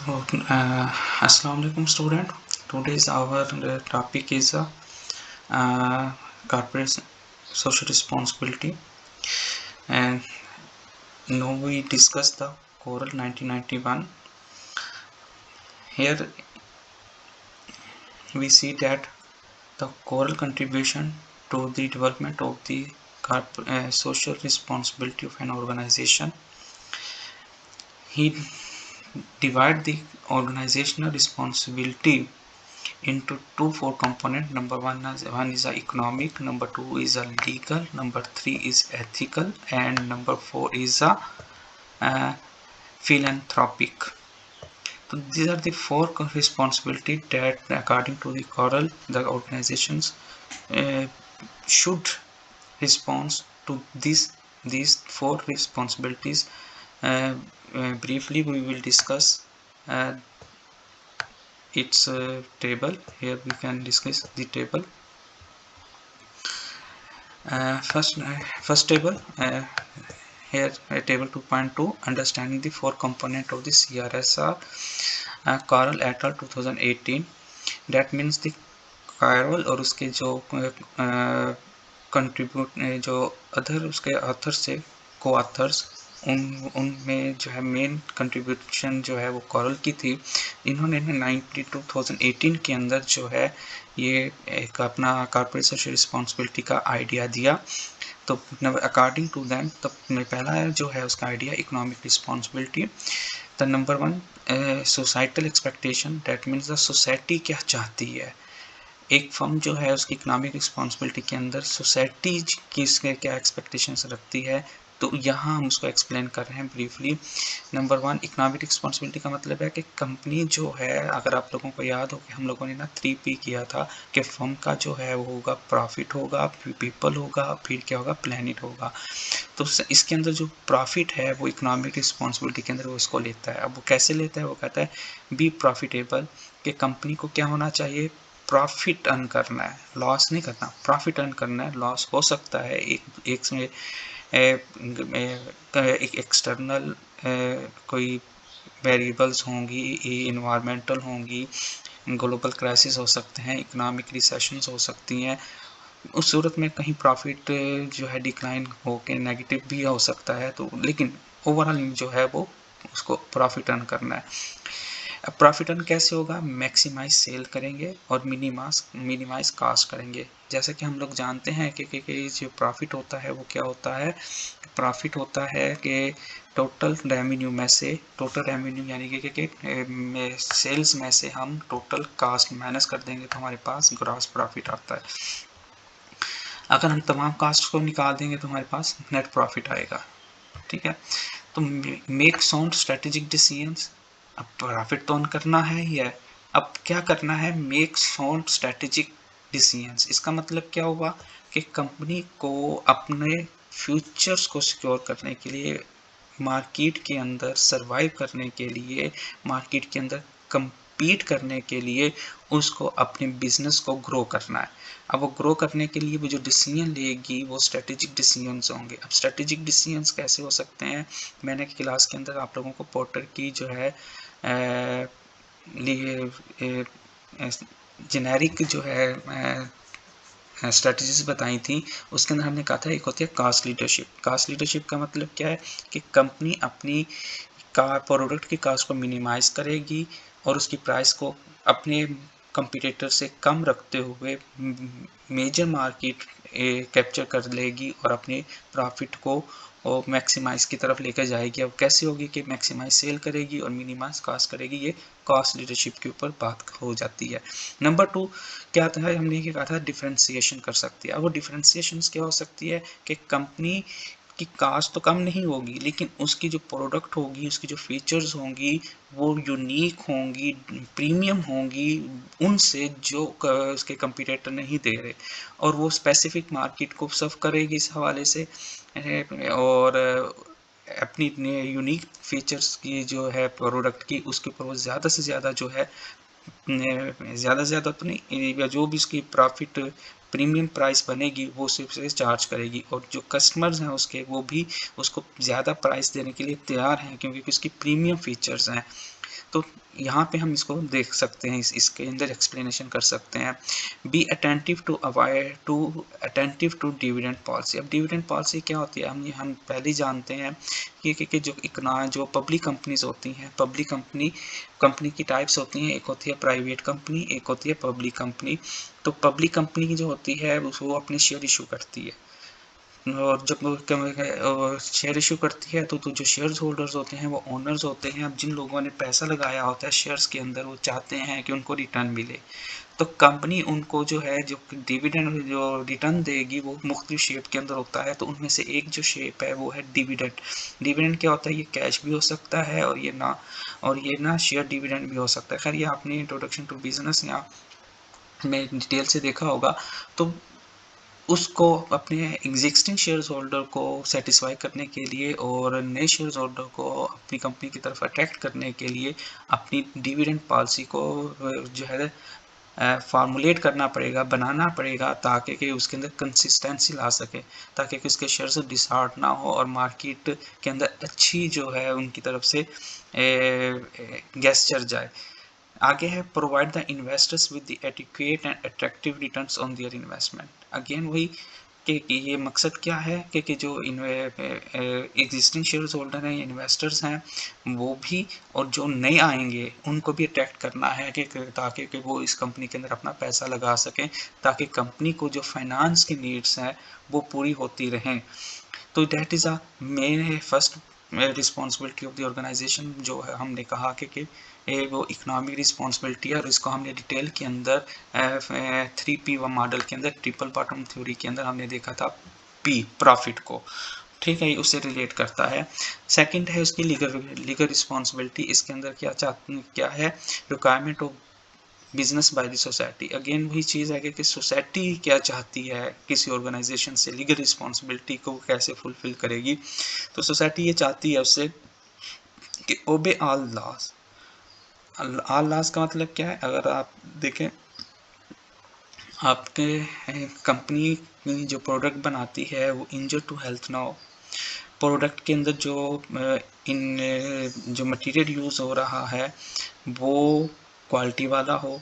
So, Assalamu alaikum student. Today's our topic is corporate social responsibility, and now we discuss the Coral 1991. Here we see that the Coral contribution to the development of the social responsibility of an organization. He divide the organizational responsibility into four component. Number one is a economic, number two is a legal, number three is ethical, and number four is a philanthropic. So these are the four responsibilities that according to the Coral the organizations should respond to these four responsibilities. Briefly we will discuss its table. Here we can discuss the table. First table, here table 2.2, understanding the four component of the CRSR, Coral et al 2018. that means the Coral और उसके जो contribute जो other उसके authors थे, को authors, उनमें जो है मेन कंट्रीब्यूशन जो है वो Coral की थी. इन्होंने 2018 के अंदर जो है ये एक अपना कॉर्पोरेट सोशल रिस्पॉन्सिबिलिटी का आइडिया दिया. तो अकॉर्डिंग टू दैम तो पहला जो है उसका idea economic responsibility. The number one societal expectation, that means the society क्या चाहती है. एक फर्म जो है उसकी इकोनॉमिक रिस्पॉन्सिबिलिटी के अंदर सोसाइटी की क्या एक्सपेक्टेशंस रखती है, तो यहाँ हम उसको एक्सप्लेन कर रहे हैं briefly. Number one, economic responsibility का मतलब है कि कंपनी जो है, अगर आप लोगों को याद हो कि हम लोगों ने 3P किया था कि फर्म का जो है वो होगा प्रॉफिट होगा, फिर पीपल होगा, फिर क्या होगा, प्लैनेट होगा. तो इसके अंदर जो प्रॉफिट है वो इकोनॉमिक रिस्पॉन्सिबिलिटी के अंदर वो उसको लेता है. अब वो कैसे लेता है, वो कहता है बी प्रॉफिटेबल, कि कंपनी को क्या होना चाहिए, प्रॉफिट अर्न करना है, लॉस नहीं करना, प्रॉफिट अर्न करना है. लॉस हो सकता है एक में एक एक्सटर्नल कोई वेरिएबल्स होंगी, इन्वायरमेंटल होंगी, ग्लोबल क्राइसिस हो सकते हैं, इकोनॉमिक रिसेशंस हो सकती हैं. उस सूरत में कहीं प्रॉफिट जो है डिक्लाइन होकर नेगेटिव भी हो सकता है. तो लेकिन ओवरऑल जो है वो उसको प्रॉफिट अर्न करना है. प्रॉफिट अर्न कैसे होगा, मैक्सिमाइज सेल करेंगे और मिनिमाइज कॉस्ट करेंगे. जैसे कि हम लोग जानते हैं कि जो प्रॉफिट होता है वो क्या होता है, प्रॉफिट होता है कि टोटल रेवेन्यू में से, टोटल रेवेन्यू यानी कि सेल्स में से हम टोटल कॉस्ट माइनस कर देंगे तो हमारे पास ग्रॉस प्रॉफिट आता है. अगर हम तमाम कास्ट को निकाल देंगे तो हमारे पास नेट प्रॉफिट आएगा. ठीक है. तो मेक साउंड स्ट्रेटेजिक डिसीजंस, अब प्रॉफिट तो करना है ही है, अब क्या करना है, मेक साउंड स्ट्रेटेजिक डिसीजंस. इसका मतलब क्या हुआ कि कंपनी को अपने फ्यूचर्स को सिक्योर करने के लिए, मार्केट के अंदर सरवाइव करने के लिए, मार्केट के अंदर compete करने के लिए उसको अपने बिजनेस को ग्रो करना है. अब वो ग्रो करने के लिए वो जो डिसीजन लेगी वो स्ट्रेटेजिक डिसीजंस होंगे. अब स्ट्रेटेजिक डिसीजंस कैसे हो सकते हैं, मैंने क्लास के अंदर आप लोगों को पोर्टर की जो है जेनेरिक जो है स्ट्रेटजीज बताई थी. उसके अंदर हमने कहा था एक होती है कास्ट लीडरशिप. कास्ट लीडरशिप का मतलब क्या है कि कंपनी अपनी प्रोडक्ट की कास्ट को मिनिमाइज करेगी और उसकी प्राइस को अपने कंपटीटर से कम रखते हुए मेजर मार्केट कैप्चर कर लेगी और अपने प्रॉफिट को और मैक्सिमाइज की तरफ लेकर जाएगी. अब कैसे होगी कि मैक्सिमाइज सेल करेगी और मिनिमाइज कॉस्ट करेगी. ये कॉस्ट लीडरशिप के ऊपर बात हो जाती है. नंबर टू क्या था, हमने ये कहा था डिफरेंशिएशन कर सकती है. अब वो डिफरेंशिएशन क्या हो सकती है कि कंपनी की कास्ट तो कम नहीं होगी लेकिन उसकी जो प्रोडक्ट होगी, उसकी जो फीचर्स होंगी वो यूनिक होंगी, प्रीमियम होंगी उनसे जो उसके कंपटीटर नहीं दे रहे, और वो स्पेसिफिक मार्केट को सर्व करेगी इस हवाले से. और अपनी यूनिक फीचर्स की जो है प्रोडक्ट की, उसके ऊपर वो ज़्यादा से ज़्यादा जो है, ज़्यादा से ज़्यादा तो नहीं, जो भी उसकी प्रॉफिट प्रीमियम प्राइस बनेगी वो सिर्फ चार्ज करेगी. और जो कस्टमर्स हैं उसके, वो भी उसको ज़्यादा प्राइस देने के लिए तैयार हैं क्योंकि उसकी प्रीमियम फीचर्स हैं. तो यहाँ पे हम इसको देख सकते हैं, इसके अंदर एक्सप्लेनेशन कर सकते हैं। Be attentive to dividend policy. अब डिविडेंड पॉलिसी क्या होती है, हम पहले ही जानते हैं कि जो पब्लिक कंपनीज होती हैं, पब्लिक कंपनी की टाइप्स होती हैं, एक होती है प्राइवेट कंपनी, एक होती है पब्लिक कंपनी। तो पब्लिक कंपनी की जो होती है वो अपने शेयर इशू करती है, और जब वो शेयर इशू करती है तो जो शेयर होल्डर्स होते हैं वो ओनर्स होते हैं। अब जिन लोगों ने पैसा लगाया होता है शेयर्स के अंदर, वो चाहते हैं कि उनको रिटर्न मिले, तो कंपनी उनको जो है जो डिविडेंड जो रिटर्न देगी वो मुख्तलिफ शेप के अंदर होता है। तो उनमें से एक जो शेप है वो है डिविडेंड। डिविडेंड क्या होता है, ये कैश भी हो सकता है और ये ना शेयर डिविडेंड भी हो सकता है। खैर ये आपने इंट्रोडक्शन टू बिजनेस या में डिटेल से देखा होगा। तो उसको अपने एग्जिस्टिंग शेयर होल्डर को सेटिस्फाई करने के लिए और नए शेयर होल्डर को अपनी कंपनी की तरफ अट्रैक्ट करने के लिए अपनी डिविडेंड पॉलिसी को जो है फार्मूलेट करना पड़ेगा, बनाना पड़ेगा, ताकि कि उसके अंदर कंसिस्टेंसी ला सके, ताकि कि उसके शेयर्स डिसहार्ट ना हो और मार्केट के अंदर अच्छी जो है उनकी तरफ से गेस्चर जाए। आगे है provide the investors with the adequate and attractive returns on their investment. Again वही कि ये मकसद क्या है कि जो एग्जिस्टिंग शेयर होल्डर हैं, इन्वेस्टर्स हैं, वो भी और जो नए आएंगे उनको भी अट्रैक्ट करना है कि ताकि कि वो इस कंपनी के अंदर अपना पैसा लगा सकें, ताकि कंपनी को जो फाइनेंस की नीड्स हैं वो पूरी होती रहें। तो that is a main first responsibility of the organisation, जो है हमने कहा कि वो इकोनॉमिक रिस्पॉन्सिबिलिटी है, और इसको हमने डिटेल के अंदर 3P मॉडल के अंदर, ट्रिपल बॉटम थ्योरी के अंदर हमने देखा था P प्रॉफिट को, ठीक है, उससे रिलेट करता है। सेकंड है उसकी लीगल रिस्पॉन्सिबिलिटी। इसके अंदर क्या है, requirement of business by the society. Again वही चीज़ है कि सोसाइटी क्या चाहती है किसी ऑर्गेनाइजेशन से, लीगल रिस्पॉन्सिबिलिटी को कैसे फुलफिल करेगी। तो सोसाइटी ये चाहती है उससे कि ओबे ऑल लॉज। ऑल लॉज का मतलब क्या है, अगर आप देखें आपके कंपनी जो प्रोडक्ट बनाती है वो इंजर टू हेल्थ ना हो, प्रोडक्ट के अंदर जो मटेरियल यूज़ हो रहा है वो क्वालिटी वाला हो,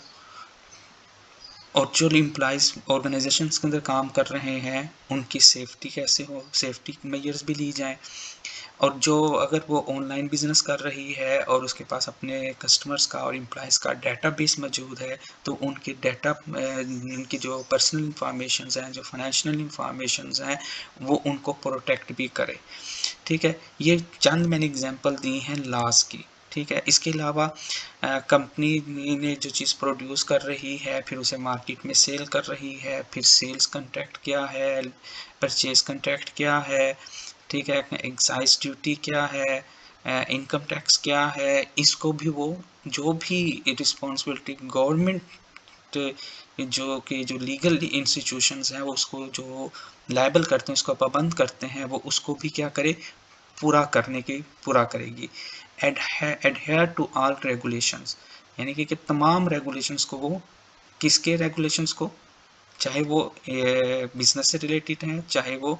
और जो एम्प्लॉइज ऑर्गेनाइजेशंस के अंदर काम कर रहे हैं उनकी सेफ्टी कैसे हो, सेफ्टी मेजर्स भी ली जाएं। और जो अगर वो ऑनलाइन बिजनेस कर रही है और उसके पास अपने कस्टमर्स का और एम्प्लॉइज़ का डेटाबेस मौजूद है, तो उनके उनकी जो पर्सनल इंफॉर्मेशंस हैं, जो फाइनेंशियल इंफॉर्मेशंस हैं, वो उनको प्रोटेक्ट भी करे। ठीक है, ये चंद मैंने एग्जांपल दी हैं लॉस की। ठीक है, इसके अलावा कंपनी ने जो चीज़ प्रोड्यूस कर रही है फिर उसे मार्केट में सेल कर रही है, फिर सेल्स कॉन्ट्रैक्ट क्या है, परचेज कॉन्ट्रैक्ट क्या है, ठीक है, एक्साइज ड्यूटी क्या है, इनकम टैक्स क्या है, इसको भी वो जो भी रिस्पॉन्सिबिलिटी गवर्नमेंट जो लीगल इंस्टीट्यूशंस हैं वो उसको जो लायबल करते हैं, उसको पाबंद करते हैं, वो उसको भी क्या करे, पूरा करेगी। एडहेयर टू ऑल रेगुलेशंस, यानी कि तमाम रेगुलेशंस को वो, किसके रेगुलेशंस को, चाहे वो बिजनेस से रिलेटेड हैं, चाहे वो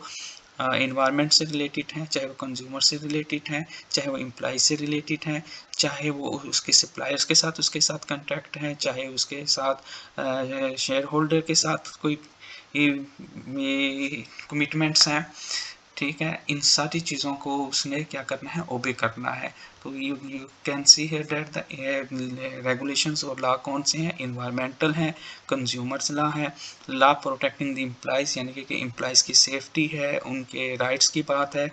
इन्वायरमेंट से रिलेटेड हैं, चाहे वो कंज्यूमर से रिलेटेड हैं, चाहे वो एम्प्लॉय से रिलेटेड हैं, चाहे वो उसके सप्लायर्स के साथ उसके साथ कॉन्ट्रैक्ट हैं, चाहे उसके साथ शेयर होल्डर के साथ कोई कमिटमेंट्स हैं। ठीक है, इन सारी चीज़ों को उसने क्या करना है, ओबे करना है। तो you can see here that the regulations और लॉ कौन से हैं, इन्वायरमेंटल हैं, कंज्यूमर्स लॉ है, लॉ प्रोटेक्टिंग द एम्प्लॉइज़ यानी कि एम्प्लॉइज़ की सेफ्टी है, उनके राइट्स की बात है,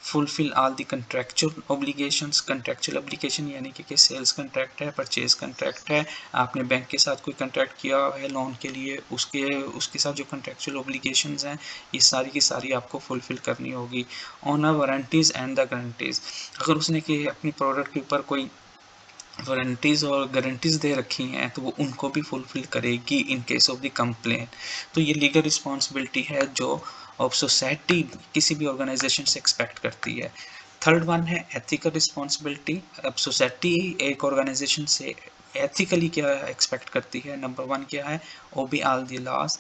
fulfil all the contractual obligations, contractual obligation यानी कि सेल्स कंट्रैक्ट है, परचेज कंट्रैक्ट है, आपने बैंक के साथ कोई कंट्रैक्ट किया है लोन के लिए, उसके साथ जो कंट्रेक्चुअल ऑब्लिगेशंस हैं ये सारी की सारी आपको फुलफिल करनी होगी। Honour warranties and the guarantees, अगर उसने कि अपनी प्रोडक्ट के ऊपर कोई वारंटीज़ और गारंटीज़ दे रखी हैं तो वो उनको भी फुलफिल करेगी in case of the complaint. तो ये लीगल रिस्पॉन्सिबिलिटी है जो ऑफ सोसाइटी किसी भी ऑर्गेनाइजेशन से एक्सपेक्ट करती है। थर्ड वन है एथिकल रिस्पॉन्सिबिलिटी। अब सोसाइटी एक ऑर्गेनाइजेशन से एथिकली क्या एक्सपेक्ट करती है, नंबर वन क्या है, obey all the laws,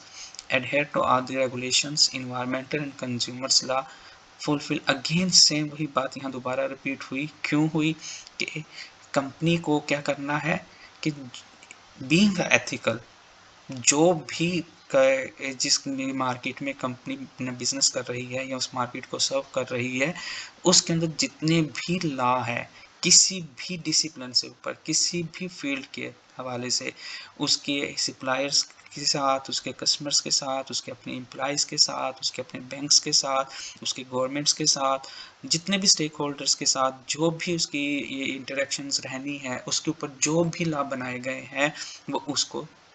adhere to all the regulations, environmental and consumers law, fulfil. Again same वही बात यहाँ दोबारा रिपीट हुई, क्यों हुई कि कंपनी को क्या करना है कि बीइंग एथिकल, जो भी जिस मार्केट में कंपनी बिजनेस कर रही है या उस मार्केट को सर्व कर रही है, उसके अंदर जितने भी लॉ है, किसी भी डिसिप्लिन से ऊपर, किसी भी फील्ड के हवाले से, उसके सप्लायर्स के साथ, उसके कस्टमर्स के साथ, उसके अपने एम्प्लॉइज़ के साथ, उसके अपने बैंक्स के साथ, उसके गवर्नमेंट्स के साथ, जितने भी स्टेक होल्डर्स के साथ जो भी उसकी ये इंटरेक्शंस रहनी है, उसके ऊपर जो भी लॉ बनाए गए हैं,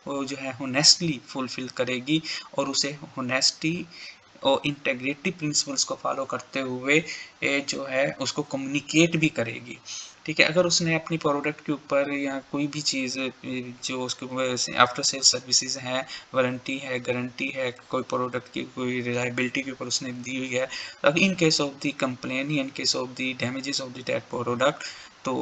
वो जो है होनेस्टली फुलफिल करेगी और उसे होनेस्टी और इंटेग्रिटी प्रिंसिपल्स को फॉलो करते हुए जो है उसको कम्युनिकेट भी करेगी। ठीक है, अगर उसने अपनी प्रोडक्ट के ऊपर या कोई भी चीज़ जो उसके आफ्टर सेल सर्विसेज हैं, वारंटी है, गारंटी है, कोई प्रोडक्ट की कोई रिलायबिलिटी के ऊपर उसने दी हुई है, तो in case of the complain, in case of the damages of the that product, तो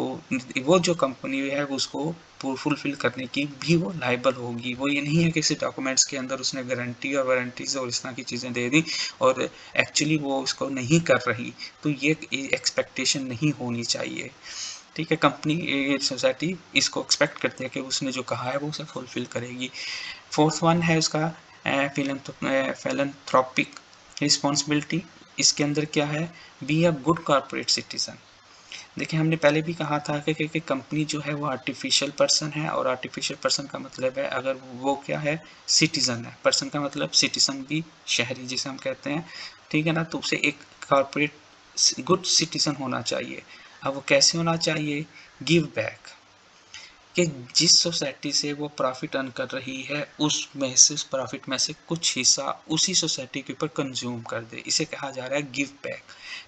वो जो कंपनी है वो उसको फुलफिल करने की भी वो लायबल होगी। वो ये नहीं है कि किसी डॉक्यूमेंट्स के अंदर उसने गारंटी और वारंटीज और इस तरह की चीज़ें दे दी और एक्चुअली वो उसको नहीं कर रही, तो ये एक्सपेक्टेशन नहीं होनी चाहिए। ठीक है, कंपनी सोसाइटी इसको एक्सपेक्ट करती है कि उसने जो कहा है वो उसे फुलफिल करेगी। फोर्थ वन है उसका फिलैंथ्रोपिक रिस्पॉन्सिबिलिटी। इसके अंदर क्या है, be a good corporate citizen. देखिए, हमने पहले भी कहा था कि कंपनी जो है वो आर्टिफिशियल पर्सन है, और आर्टिफिशियल पर्सन का मतलब है अगर वो क्या है, सिटीजन है। पर्सन का मतलब सिटीजन भी शहरी जिसे हम कहते हैं, ठीक है ना। तो उसे एक कॉर्पोरेट गुड सिटीजन होना चाहिए। अब वो कैसे होना चाहिए, गिव बैक, कि जिस सोसाइटी से वो प्रॉफिट अर्न कर रही है उसमें से, उस प्रॉफिट में से कुछ हिस्सा उसी सोसाइटी के ऊपर कंज्यूम कर दे, इसे कहा जा रहा है give back.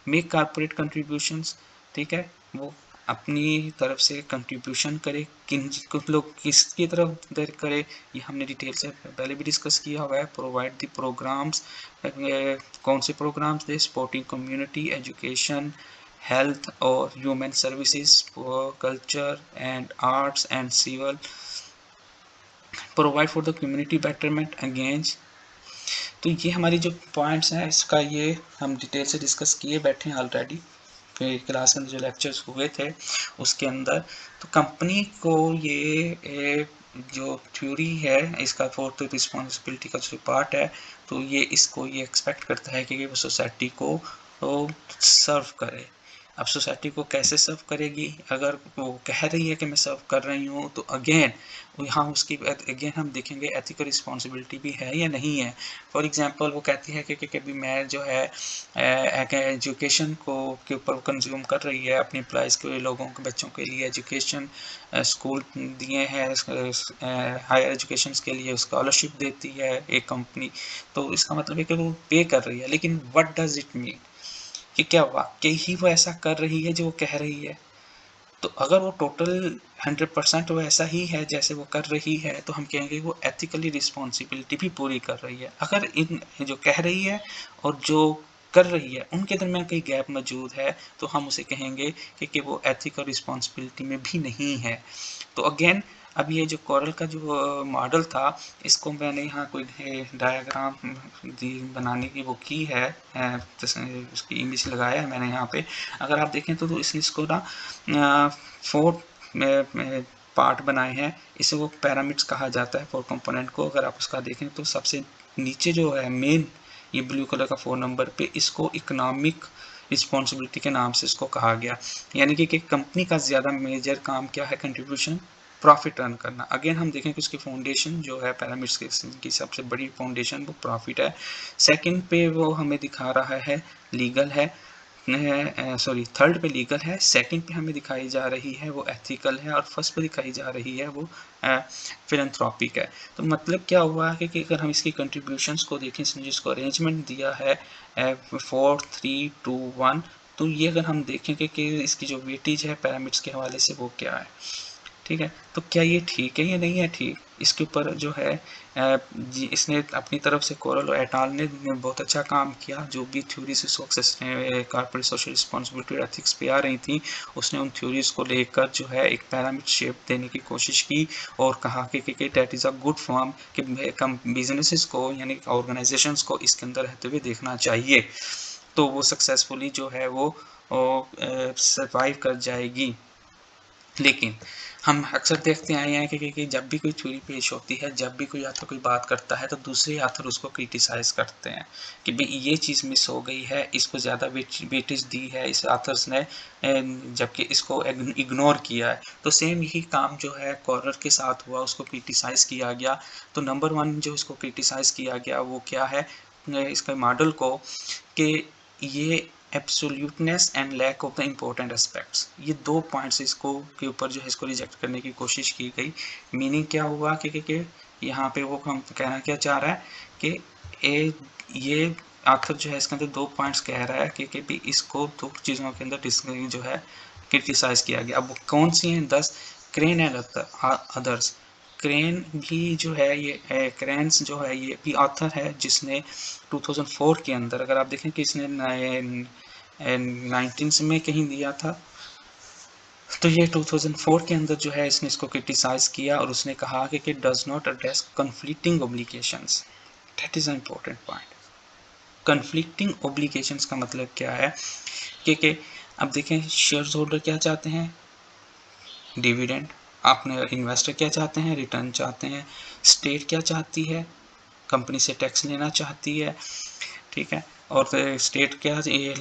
Make corporate contributions, ठीक है, वो अपनी तरफ से कंट्रीब्यूशन करे, किन कुछ लोग किसकी तरफ दर करे, ये हमने डिटेल से पहले भी डिस्कस किया हुआ है। प्रोवाइड द प्रोग्राम्स, कौन से प्रोग्राम्स दे, सपोर्टिंग कम्युनिटी, एजुकेशन, health और human services, culture and arts and civil, provide for the community betterment against। तो ये हमारी जो पॉइंट्स हैं इसका ये हम डिटेल से डिस्कस किए बैठे हैं ऑलरेडी क्लास के अंदर जो लेक्चर्स हुए थे उसके अंदर। तो कंपनी को ये जो थ्योरी है इसका, फोर्थ रिस्पॉन्सिबिलिटी का जो पार्ट है, तो ये इसको ये एक्सपेक्ट करता है कि वो सोसाइटी को सर्व करे। अब सोसाइटी को कैसे सर्व करेगी, अगर वो कह रही है कि मैं सर्व कर रही हूँ, तो अगेन यहाँ उसकी अगेन हम देखेंगे एथिकल रिस्पॉन्सिबिलिटी भी है या नहीं है। फॉर एग्जांपल वो कहती है कि कभी मैं जो है एजुकेशन को के ऊपर कंज्यूम कर रही है, अपने एम्प्लॉइज़ के लोगों के बच्चों के लिए एजुकेशन, स्कूल दिए हैं, हायर एजुकेशन के लिए स्कॉलरशिप देती है एक कंपनी, तो इसका मतलब है कि वो पे कर रही है। लेकिन व्हाट डज इट मीन, कि क्या वाकई ही वो ऐसा कर रही है जो वो कह रही है? तो अगर वो टोटल 100% वो ऐसा ही है जैसे वो कर रही है, तो हम कहेंगे वो एथिकली रिस्पॉन्सिबिलिटी भी पूरी कर रही है। अगर इन जो कह रही है और जो कर रही है उनके दरमियान कई गैप मौजूद है, तो हम उसे कहेंगे कि वो एथिकल रिस्पॉन्सिबिलिटी में भी नहीं है। तो अगेन अब ये जो कोरल का जो मॉडल था, इसको मैंने यहाँ कोई डायग्राम बनाने की वो की है, उसकी इमेज लगाया है मैंने यहाँ पे। अगर आप देखें तो इसको ना 4 पार्ट बनाए हैं, इसे वो पैरामिड्स कहा जाता है 4 कंपोनेंट को। अगर आप उसका देखें तो सबसे नीचे जो है मेन, ये ब्लू कलर का 4 नंबर पे, इसको इकोनॉमिक रिस्पॉन्सिबिलिटी के नाम से इसको कहा गया। यानी कि कंपनी का ज़्यादा मेजर काम क्या है, कंट्रीब्यूशन, प्रॉफिट अर्न करना। अगेन हम देखें कि उसकी फाउंडेशन जो है पैरामिड्स की सबसे बड़ी फाउंडेशन वो प्रॉफिट है। सेकंड पे वो हमें दिखा रहा है लीगल है, सॉरी थर्ड पे लीगल है, सेकंड पे हमें दिखाई जा रही है वो एथिकल है, और फर्स्ट पे दिखाई जा रही है वो फिलैंथ्रोपिक है। तो मतलब क्या हुआ है कि अगर हम इसकी कंट्रीब्यूशंस को देखें, इसने जिसको अरेंजमेंट दिया है 4 3 2 1, तो ये अगर हम देखें कि इसकी जो वेटेज है पैरामिड्स के हवाले से वो क्या है। ठीक है, तो क्या ये ठीक है या नहीं है ठीक, इसके ऊपर जो है इसने अपनी तरफ से कोरल और एटाल ने बहुत अच्छा काम किया। जो भी theories success corporate social responsibility और एथिक्स पे आ रही थी, उसने उन थ्योरीज को लेकर जो है एक पैरामिड शेप देने की कोशिश की और कहा कि that is a good form, कि बिजनेसेस को यानी ऑर्गेनाइजेशंस को इसके अंदर रहते हुए देखना चाहिए, तो वो सक्सेसफुली जो है वो सर्वाइव कर जाएगी। लेकिन हम अक्सर देखते आए हैं कि जब भी कोई थ्योरी पेश होती है, जब भी कोई ऑथर कोई बात करता है, तो दूसरे ऑथर उसको क्रिटिसाइज़ करते हैं कि भई ये चीज़ मिस हो गई है, इसको ज़्यादा वेटेज दी है इस ऑथर्स ने, जबकि इसको इग्नोर किया है। तो सेम यही काम जो है कॉर्नर के साथ हुआ, उसको क्रिटिसाइज़ किया गया। तो नंबर 1 जो इसको क्रिटिसाइज़ किया गया वो क्या है, इसके मॉडल को, कि ये absoluteness and lack of the important aspects, ये 2 पॉइंट्स इसको के ऊपर जो है इसको रिजेक्ट करने की कोशिश की गई। मीनिंग क्या हुआ कि यहाँ पे वो हम कहना क्या चाह रहा है कि ये आखिर जो है इसके अंदर 2 पॉइंट्स कह रहा है कि भी इसको 2 चीज़ों के अंदर जो है क्रिटिसाइज़ किया गया। अब वो कौन सी हैं? 10 क्रेन एंड अदर्स। क्रेन भी जो है ये क्रेन्स जो है ये भी ऑथर है जिसने 2004 के अंदर, अगर आप देखें कि इसने 19 में कहीं दिया था, तो ये 2004 के अंदर जो है इसने इसको क्रिटिसाइज़ किया और उसने कहा कि does not address conflicting obligations. That is a important point. Conflicting obligations का मतलब क्या है कि अब देखें शेयर होल्डर क्या चाहते हैं, डिविडेंड। आपने इन्वेस्टर क्या चाहते हैं, रिटर्न चाहते हैं। स्टेट क्या चाहती है, कंपनी से टैक्स लेना चाहती है, ठीक है। और स्टेट क्या, ये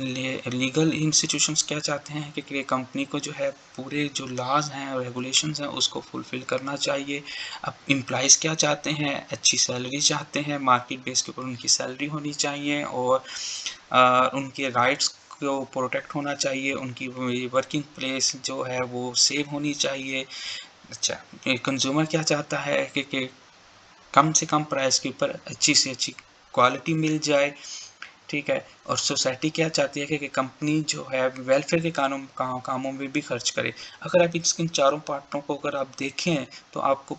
लीगल इंस्टीट्यूशंस क्या चाहते हैं कि कंपनी को जो है पूरे जो लॉज हैं और रेगुलेशंस हैं उसको फुलफिल करना चाहिए। अब एम्प्लॉइज़ क्या चाहते हैं, अच्छी सैलरी चाहते हैं, मार्केट बेस के ऊपर उनकी सैलरी होनी चाहिए और उनके राइट्स को प्रोटेक्ट होना चाहिए, उनकी वर्किंग प्लेस जो है वो सेव होनी चाहिए। अच्छा, कंज्यूमर क्या चाहता है कि कम से कम प्राइस के ऊपर अच्छी से अच्छी क्वालिटी मिल जाए, ठीक है। और सोसाइटी क्या चाहती है कि कंपनी जो है वेलफेयर के कामों में भी खर्च करे। अगर आप इन चारों पार्टों को अगर आप देखें तो आपको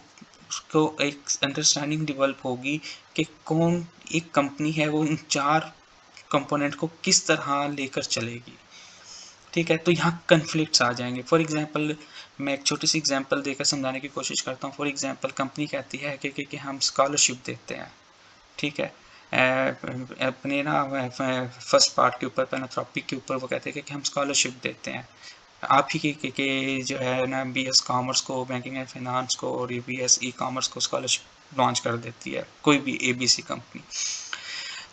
उसको एक अंडरस्टैंडिंग डेवलप होगी कि कौन एक कंपनी है वो इन 4 कंपोनेंट को किस तरह लेकर चलेगी, ठीक है। तो यहाँ कन्फ्लिक्ट्स आ जाएंगे। फॉर एग्जांपल मैं एक छोटी सी एग्जांपल देकर समझाने की कोशिश करता हूँ। फॉर एग्जांपल कंपनी कहती है कि हम स्कॉलरशिप देते हैं, ठीक है। अपने ना फर्स्ट पार्ट के ऊपर पैनाथ्रोपिक के ऊपर वो कहते हैं कि हम स्कॉलरशिप देते हैं। आप ही के जो है ना बीएस कॉमर्स को, बैंकिंग एंड फाइनेंस को और बीएस ई कॉमर्स को स्कॉलरशिप लॉन्च कर देती है कोई भी एबीसी कंपनी।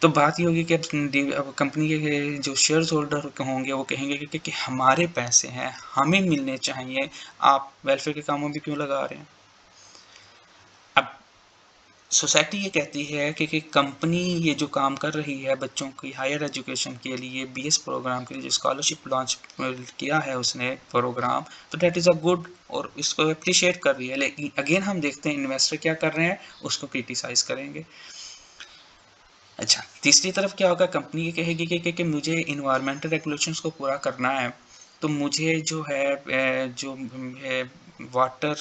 तो बात ये होगी कि अब कंपनी के जो शेयर होल्डर होंगे वो कहेंगे कि हमारे पैसे हैं, हमें मिलने चाहिए, आप वेलफेयर के कामों में क्यों लगा रहे हैं। अब सोसाइटी ये कहती है कि कंपनी ये जो काम कर रही है बच्चों की हायर एजुकेशन के लिए, बीएस प्रोग्राम के लिए जो स्कॉलरशिप लॉन्च किया है उसने प्रोग्राम, तो डेट इज़ अ गुड और इसको अप्रिशिएट कर रही है। लेकिन अगेन हम देखते हैं इन्वेस्टर क्या कर रहे हैं, उसको क्रिटिसाइज करेंगे। अच्छा, तीसरी तरफ क्या होगा, कंपनी ये कहेगी कि मुझे इन्वायरमेंटल रेगुलेशंस को पूरा करना है, तो मुझे जो है जो है वाटर,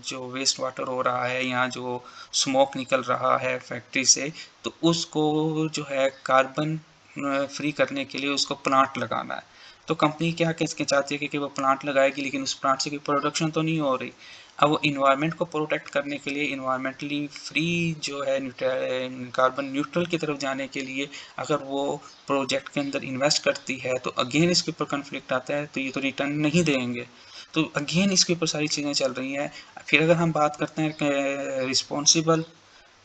जो वेस्ट वाटर हो रहा है या जो स्मोक निकल रहा है फैक्ट्री से, तो उसको जो है कार्बन फ्री करने के लिए उसको प्लांट लगाना है। तो कंपनी क्या कहना चाहती है कि वो प्लांट लगाएगी, लेकिन उस प्लांट से कोई प्रोडक्शन तो नहीं हो रही। अब वो इन्वायरमेंट को प्रोटेक्ट करने के लिए, इन्वायरमेंटली फ्री जो है कार्बन न्यूट्रल की तरफ जाने के लिए अगर वो प्रोजेक्ट के अंदर इन्वेस्ट करती है, तो अगेन इसके ऊपर कन्फ्लिक्ट आता है, तो ये तो रिटर्न नहीं देंगे। तो अगेन इसके ऊपर सारी चीज़ें चल रही हैं। फिर अगर हम बात करते हैं रिस्पॉन्सिबल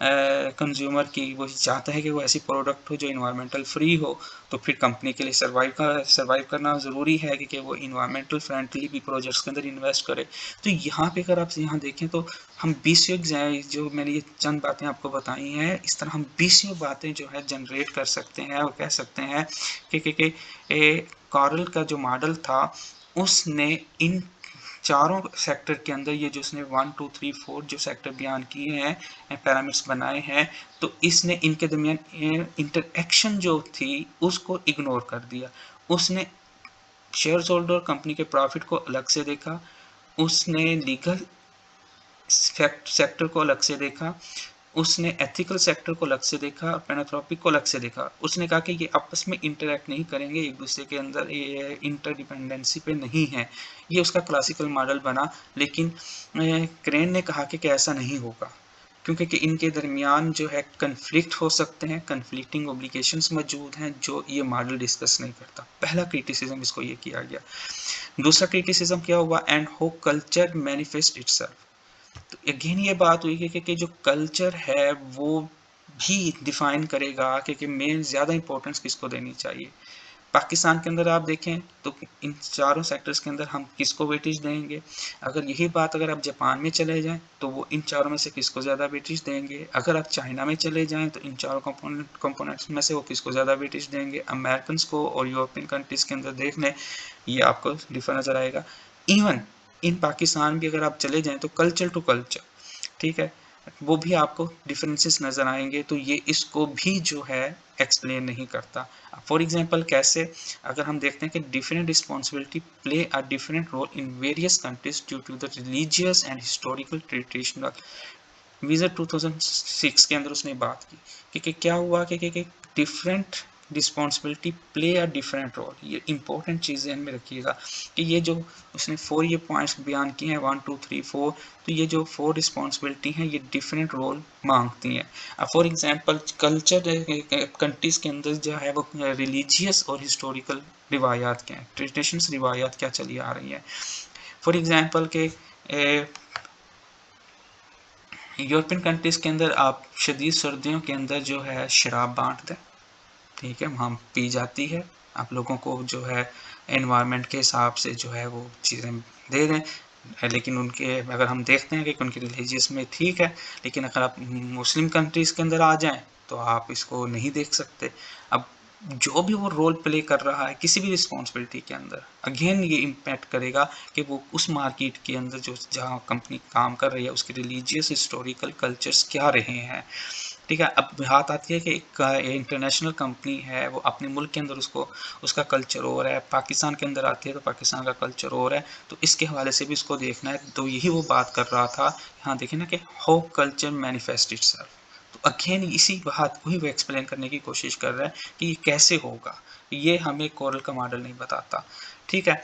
कंज्यूमर की, वो चाहता है कि वो ऐसी प्रोडक्ट हो जो इन्वायरमेंटल फ्री हो, तो फिर कंपनी के लिए सर्वाइव करना ज़रूरी है कि वो इन्वायरमेंटल फ्रेंडली भी प्रोजेक्ट्स के अंदर इन्वेस्ट करे। तो यहाँ पे अगर आप यहाँ देखें तो हम 20 जो मैंने ये चंद बातें आपको बताई हैं, इस तरह हम 20 बातें जो है जनरेट कर सकते हैं और कह सकते हैं कि कॉरल का जो मॉडल था उसने इन चारों सेक्टर के अंदर, ये जो इसने 1 2 3 4 जो सेक्टर बयान किए हैं, पैरामीटर्स बनाए हैं, तो इसने इनके दरमियान इंटरएक्शन जो थी उसको इग्नोर कर दिया। उसने शेयर होल्डर कंपनी के प्रॉफिट को अलग से देखा, उसने लीगल सेक्टर को अलग से देखा, उसने एथिकल सेक्टर को अलग से देखा और पैनाथ्रोपिक को अलग से देखा। उसने कहा कि ये आपस में इंटरैक्ट नहीं करेंगे, एक दूसरे के अंदर ये इंटरडिपेंडेंसी पे नहीं है। ये उसका क्लासिकल मॉडल बना। लेकिन क्रेन ने कहा कि ऐसा नहीं होगा। क्योंकि कि इनके दरमियान जो है कन्फ्लिक्ट हो सकते हैं, कन्फ्लिक्टिंग ऑब्लिगेशंस मौजूद हैं जो ये मॉडल डिस्कस नहीं करता। पहला क्रिटिसिज्म इसको ये किया गया। दूसरा क्रिटिसिज्म क्या हुआ, and how culture manifest itself. तो अगेन ये बात हुई कि जो कल्चर है वो भी डिफाइन करेगा कि मेन ज़्यादा इंपॉर्टेंस किसको देनी चाहिए। पाकिस्तान के अंदर आप देखें तो इन चारों सेक्टर्स के अंदर हम किसको वेटेज देंगे। अगर यही बात अगर आप जापान में चले जाएं तो वो इन चारों में से किसको ज़्यादा वेटेज देंगे। अगर आप चाइना में चले जाएं तो इन चारों कंपोनेंट्स में से वो किसको ज़्यादा वेटेज देंगे। अमेरिकन को और यूरोपियन कंट्रीज़ के अंदर देख लें, ये आपको डिफर नज़र आएगा। इवन इन पाकिस्तान भी अगर आप चले जाएँ तो कल्चर टू कल्चर, ठीक है, वो भी आपको डिफरेंसेस नज़र आएंगे। तो ये इसको भी जो है एक्सप्लेन नहीं करता। फॉर एग्जांपल कैसे, अगर हम देखते हैं कि different responsibility play a different role in various countries due to the religious and historical traditional. Vision 2006 के अंदर उसने बात की कि क्या हुआ कि different responsibility play a different role. ये इंपॉर्टेंट चीज़ ध्यान में रखिएगा कि ये जो उसने 4 ये पॉइंट्स बयान किए हैं 1 2 3 4, तो ये जो 4 रिस्पॉन्सिबिलिटी हैं ये डिफरेंट रोल मांगती हैं। फॉर एग्जांपल कल्चर कंट्रीज़ के अंदर जो है वो रिलीजियस और हिस्टोरिकल रिवायात क्या हैं, ट्रेडिशंस रिवायात क्या चली आ रही हैं। फॉर एग्जांपल के यूरोपियन कंट्रीज़ के अंदर आप शदीद सर्दियों के अंदर जो है शराब बांट दें, ठीक है, वहाँ पी जाती है। आप लोगों को जो है एनवायरनमेंट के हिसाब से जो है वो चीज़ें दे दें। लेकिन उनके अगर हम देखते हैं कि उनके रिलीजियस में ठीक है, लेकिन अगर आप मुस्लिम कंट्रीज़ के अंदर आ जाएं तो आप इसको नहीं देख सकते। अब जो भी वो रोल प्ले कर रहा है किसी भी रिस्पॉन्सिबिलिटी के अंदर, अगेन ये इम्पैक्ट करेगा कि वो उस मार्केट के अंदर जो जहाँ कंपनी काम कर रही है उसके रिलीजियस हिस्टोरिकल कल्चर्स क्या रहे हैं, ठीक है। अब बात आती है कि एक इंटरनेशनल कंपनी है वो अपने मुल्क के अंदर उसको उसका कल्चर और है, पाकिस्तान के अंदर आती है तो पाकिस्तान का कल्चर और है, तो इसके हवाले से भी इसको देखना है। तो यही वो बात कर रहा था, यहाँ देखिए ना कि हाउ कल्चर मैनिफेस्ट इटसेल्फ। तो अगेन इसी बात को ही वो एक्सप्लेन करने की कोशिश कर रहा है कि ये कैसे होगा, ये हमें कोरल का मॉडल नहीं बताता, ठीक है।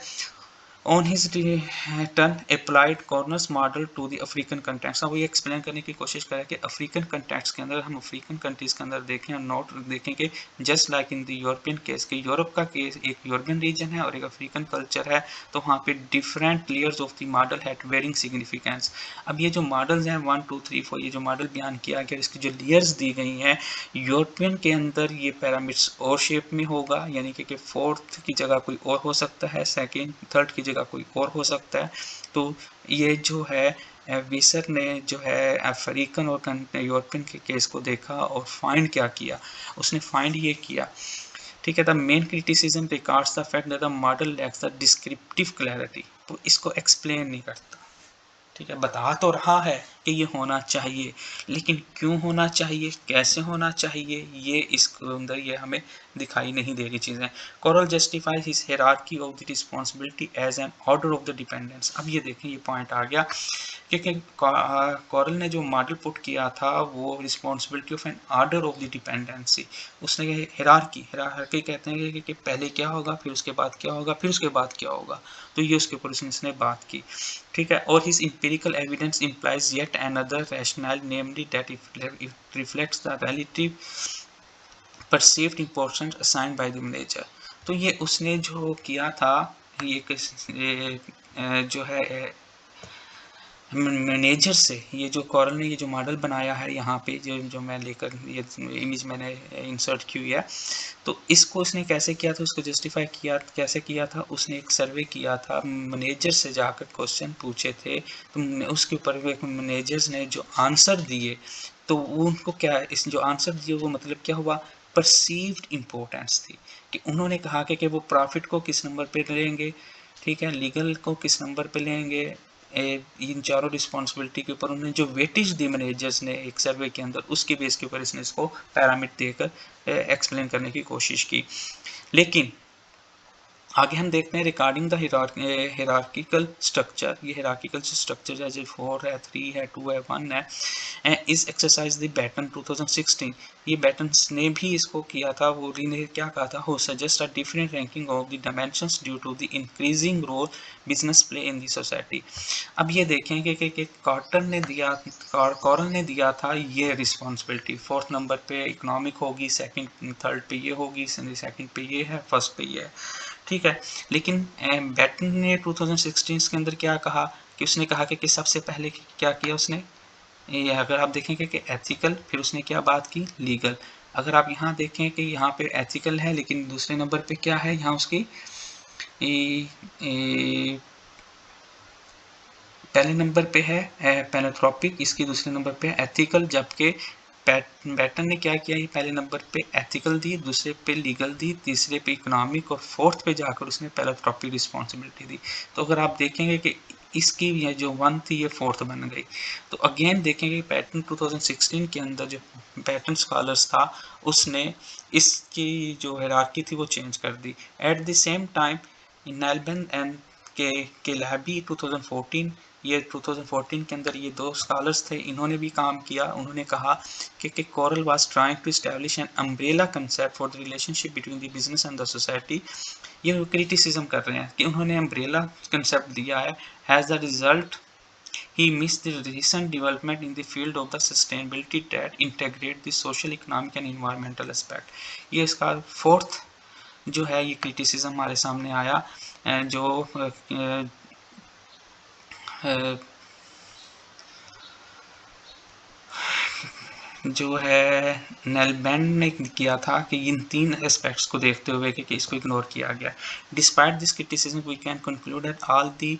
On his return applied Corners model to the African context। अब ये एक्सप्लेन करने की कोशिश करें कि अफ्रीकन कंटेक्स्ट के अंदर हम अफ्रीकन कंट्रीज़ के अंदर देखें और नोट देखें कि just like in the European case के यूरोप का केस एक यूरोपियन रीजन है और एक अफ्रीकन कल्चर है, तो वहाँ पे different layers of the model had varying significance. अब ये जो मॉडल्स हैं 1 2 3 4, ये जो मॉडल बयान किया गया इसकी जो लेयर्स दी गई हैं, यूरोपियन के अंदर ये पिरामिड्स और शेप में होगा, यानी कि फोर्थ की जगह कोई और हो सकता है, सेकेंड थर्ड की जगह कोई और हो सकता है। तो ये जो है विसर ने जो है अफ्रीकन और यूरोपियन के केस को देखा और फाइंड क्या किया, उसने फाइंड ये किया, ठीक है। The main criticism regards the fact that the model lakhs the descriptive clarity. तो इसको एक्सप्लेन नहीं करता, ठीक है। बता तो रहा है कि ये होना चाहिए, लेकिन क्यों होना चाहिए, कैसे होना चाहिए, ये इसके अंदर ये हमें दिखाई नहीं दे रही चीज़ें। Carroll justifies his hierarchy of the responsibility as an order of the dependence. अब ये देखें, ये पॉइंट आ गया क्योंकि कोरल ने जो मॉडल पुट किया था वो responsibility of an order of the dependency. उसने हिरार्की कहते हैं कि पहले क्या होगा, फिर उसके बाद क्या होगा, फिर उसके बाद क्या होगा। तो ये उसके ऊपर उसने बात की, ठीक है। और his empirical evidence implies yet another rationale, namely that it reflects the relative perceived importance assigned by the manager। तो ये उसने जो किया था, ये जो है मैनेजर से, ये जो कॉरल ने ये जो मॉडल बनाया है यहाँ पे जो मैं लेकर ये इमेज मैंने इंसर्ट की हुई है, तो इसको उसने कैसे किया था, उसको जस्टिफाई किया कैसे किया था। उसने एक सर्वे किया था, मैनेजर से जाकर क्वेश्चन पूछे थे, तो उसके ऊपर मैनेजर्स ने जो आंसर दिए, तो उनको क्या इस जो आंसर दिए वो मतलब क्या हुआ, परसीव्ड इम्पोर्टेंस थी। कि उन्होंने कहा कि वो प्रॉफिट को किस नंबर पे लेंगे, ठीक है, लीगल को किस नंबर पे लेंगे, इन चारों रिस्पॉन्सिबिलिटी के ऊपर उन्होंने जो वेटेज दी मैनेजर्स ने एक सर्वे के अंदर, उसके बेस के ऊपर इसने इसको पैरामीटर देकर एक्सप्लेन करने की कोशिश की। लेकिन आगे हम देखते हैं रिगार्डिंग द हिरार्किकल स्ट्रक्चर। ये हिरार्किकल स्ट्रक्चर जैसे 4 है, 3 है, 2 है, 1 है। इस एक्सरसाइज द बैटन 2016, ये बैटन्स ने भी इसको किया था। वो ने क्या कहा था, who suggest a different ranking of the dimensions due to the increasing role business play in the society. अब ये देखेंगे कि कॉरल ने दिया था ये रिस्पॉन्सिबिलिटी, 4th नंबर पे इकोनॉमिक होगी, सेकंड थर्ड पे ये होगी, सेकंड पे ये है, फर्स्ट पे ये है, ठीक है। लेकिन बैटन ने 2016 के अंदर क्या कहा कि उसने कहा कि सबसे पहले क्या किया उसने, ये अगर आप देखेंगे कि एथिकल, फिर उसने क्या बात की, लीगल। अगर आप यहाँ देखें कि यहाँ पे एथिकल है, लेकिन दूसरे नंबर पे क्या है, यहाँ उसकी पहले नंबर पे है पैनोथ्रोपिक, इसकी दूसरे नंबर पे है एथिकल। जबकि बैटन ने क्या किया, ये पहले नंबर पे एथिकल दी, दूसरे पे लीगल दी, तीसरे पे इकोनॉमिक और फोर्थ पे जाकर उसने पैनोथ्रोपिक रिस्पॉन्सिबिलिटी दी। तो अगर आप देखेंगे कि इसकी ये जो 1 थी ये 4th बन गई। तो अगेन देखेंगे पैटर्न 2016 के अंदर जो पैटर्न स्कॉलर्स था उसने इसकी जो हायरार्की थी वो चेंज कर दी। एट द सेम टाइम नेल्बन एंड के लैबी 2014, ये 2014 के अंदर ये 2 स्कॉलर्स थे, इन्होंने भी काम किया। उन्होंने कहा कि Carroll was trying to establish an umbrella concept for the relationship between the business and the society. ये क्रिटिसिज्म कर रहे हैं कि उन्होंने अम्ब्रेला कंसेप्ट दिया है। Has the result he missed the recent development in the field of the sustainability that integrate the social, economic and environmental aspect। ये इसका 4th जो है ये क्रिटिसिज्म हमारे सामने आया, जो जो है नेल्बैंड ने किया था कि इन 3 एस्पेक्ट्स को देखते हुए कि इसको इग्नोर किया गया। Despite this criticism we can conclude that all the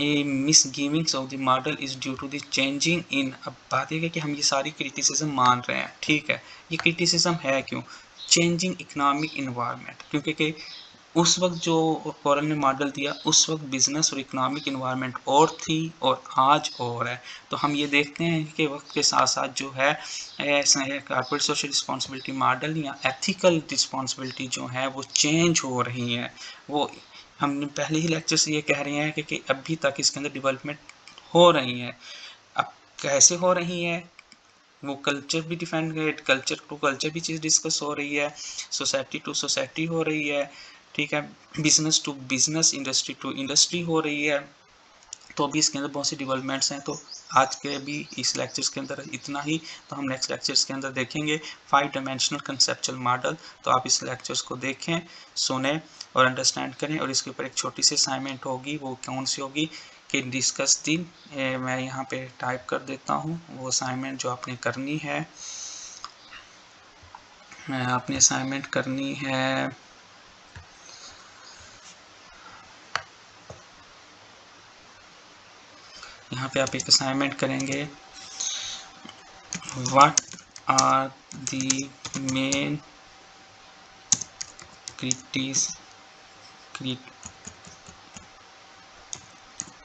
misgivings of the model is due to the changing in. अब बात यह है कि हम ये सारी क्रिटिसिज्म मान रहे हैं, ठीक है। ये क्रिटिसिज्म है क्यों, चेंजिंग इकोनॉमिक इन्वायरमेंट, क्योंकि उस वक्त जो कॉरल ने मॉडल दिया उस वक्त बिजनेस और इकोनॉमिक इन्वायरमेंट और थी और आज और है। तो हम ये देखते हैं कि वक्त के साथ साथ जो है कॉर्पोरेट सोशल रिस्पॉन्सिबिलिटी मॉडल या एथिकल रिस्पॉन्सिबिलिटी जो है वो चेंज हो रही हैं। वो हमने पहले ही लेक्चर से ये कह रहे हैं कि अभी तक इसके अंदर डेवलपमेंट हो रही है। अब कैसे हो रही है, वो कल्चर भी डिफाइन, कल्चर टू कल्चर भी चीज़ डिस्कस हो रही है, सोसाइटी टू सोसाइटी हो रही है, ठीक है, business to business, industry to industry हो रही है। तो अभी इसके अंदर बहुत सी डेवलपमेंट्स हैं। तो आज के अभी इस लेक्चर्स के अंदर इतना ही। तो हम नेक्स्ट लेक्चर्स के अंदर देखेंगे 5 डायमेंशनल कंसेप्चुअल मॉडल। तो आप इस लेक्चर्स को देखें, सुने और अंडरस्टैंड करें। और इसके ऊपर एक छोटी सी असाइनमेंट होगी, वो कौन सी होगी कि डिस्कस दी, मैं यहाँ पे टाइप कर देता हूँ वो असाइनमेंट जो आपने करनी है। आपने असाइनमेंट करनी है यहाँ पे आप एक असाइनमेंट करेंगे, what are the main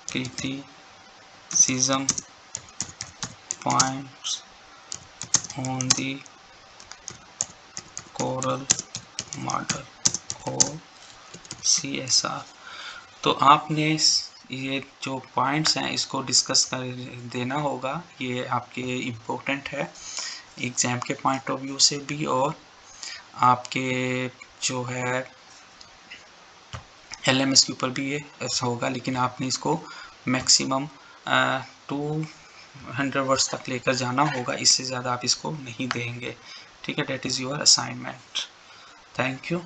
criticism points on the Coral model और CSR। तो आपने ये जो पॉइंट्स हैं इसको डिस्कस कर देना होगा। ये आपके इम्पोर्टेंट है एग्ज़ाम के पॉइंट ऑफ व्यू से भी, और आपके जो है LMS के ऊपर भी ये ऐसा होगा। लेकिन आपने इसको मैक्सिमम 200 वर्ड्स तक लेकर जाना होगा, इससे ज़्यादा आप इसको नहीं देंगे, ठीक है। That is your assignment. Thank you.